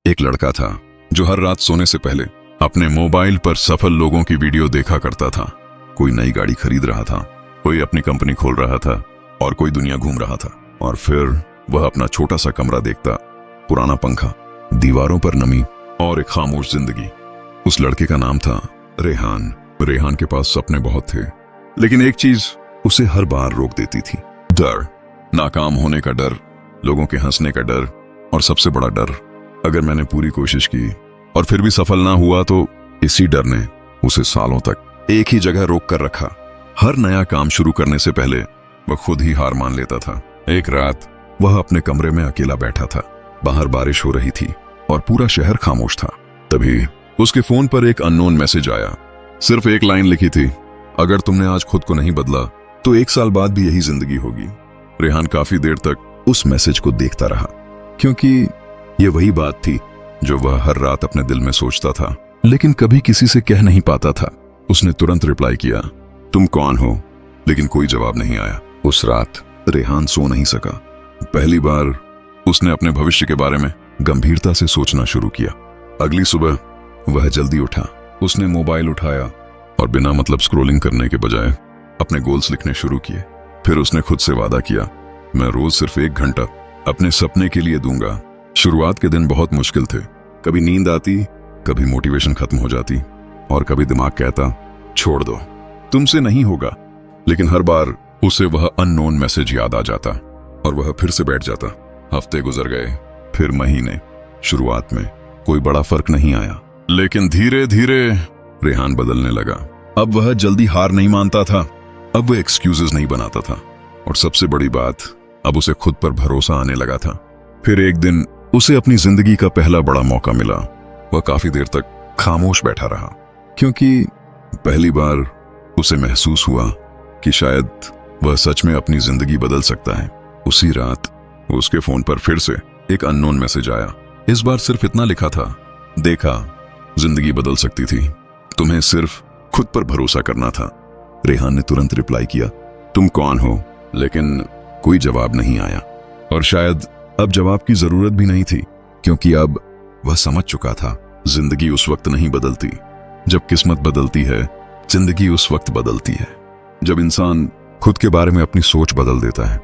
एक लड़का था जो हर रात सोने से पहले अपने मोबाइल पर सफल लोगों की वीडियो देखा करता था। कोई नई गाड़ी खरीद रहा था, कोई अपनी कंपनी खोल रहा था और कोई दुनिया घूम रहा था। और फिर वह अपना छोटा सा कमरा देखता, पुराना पंखा, दीवारों पर नमी और एक खामोश जिंदगी। उस लड़के का नाम था रेहान। रेहान के पास सपने बहुत थे, लेकिन एक चीज उसे हर बार रोक देती थी, डर। नाकाम होने का डर, लोगों के हंसने का डर और सबसे बड़ा डर, अगर मैंने पूरी कोशिश की और फिर भी सफल ना हुआ तो। इसी डर ने उसे सालों तक एक ही जगह रोक कर रखा। हर नया काम शुरू करने से पहले वह खुद ही हार मान लेता था। एक रात वह अपने कमरे में अकेला बैठा था। बाहर बारिश हो रही थी और पूरा शहर खामोश था। तभी उसके फोन पर एक अननोन मैसेज आया। सिर्फ एक लाइन लिखी थी, अगर तुमने आज खुद को नहीं बदला तो 1 साल बाद भी यही जिंदगी होगी। रेहान काफी देर तक उस मैसेज को देखता रहा, क्योंकि ये वही बात थी जो वह हर रात अपने दिल में सोचता था, लेकिन कभी किसी से कह नहीं पाता था। उसने तुरंत रिप्लाई किया, तुम कौन हो? लेकिन कोई जवाब नहीं आया। उस रात रेहान सो नहीं सका। पहली बार उसने अपने भविष्य के बारे में गंभीरता से सोचना शुरू किया। अगली सुबह वह जल्दी उठा। उसने मोबाइल उठाया और बिना मतलब स्क्रॉलिंग करने के बजाय अपने गोल्स लिखने शुरू किए। फिर उसने खुद से वादा किया, मैं रोज सिर्फ 1 घंटा अपने सपने के लिए दूंगा। शुरुआत के दिन बहुत मुश्किल थे। कभी नींद आती, कभी मोटिवेशन खत्म हो जाती और कभी दिमाग कहता, छोड़ दो, तुमसे नहीं होगा। लेकिन हर बार उसे वह अननोन मैसेज याद आ जाता और वह फिर से बैठ जाता। हफ्ते गुजर गए, फिर महीने। शुरुआत में कोई बड़ा फर्क नहीं आया, लेकिन धीरे धीरे रेहान बदलने लगा। अब वह जल्दी हार नहीं मानता था, अब वह एक्सक्यूजेस नहीं बनाता था और सबसे बड़ी बात, अब उसे खुद पर भरोसा आने लगा था। फिर एक दिन उसे अपनी जिंदगी का पहला बड़ा मौका मिला। वह काफी देर तक खामोश बैठा रहा, क्योंकि पहली बार उसे महसूस हुआ कि शायद वह सच में अपनी जिंदगी बदल सकता है। उसी रात उसके फोन पर फिर से एक अननोन मैसेज आया। इस बार सिर्फ इतना लिखा था, देखा, जिंदगी बदल सकती थी, तुम्हें सिर्फ खुद पर भरोसा करना था। रेहान ने तुरंत रिप्लाई किया, तुम कौन हो? लेकिन कोई जवाब नहीं आया और शायद अब जवाब की जरूरत भी नहीं थी, क्योंकि अब वह समझ चुका था, जिंदगी उस वक्त नहीं बदलती जब किस्मत बदलती है, जिंदगी उस वक्त बदलती है जब इंसान खुद के बारे में अपनी सोच बदल देता है।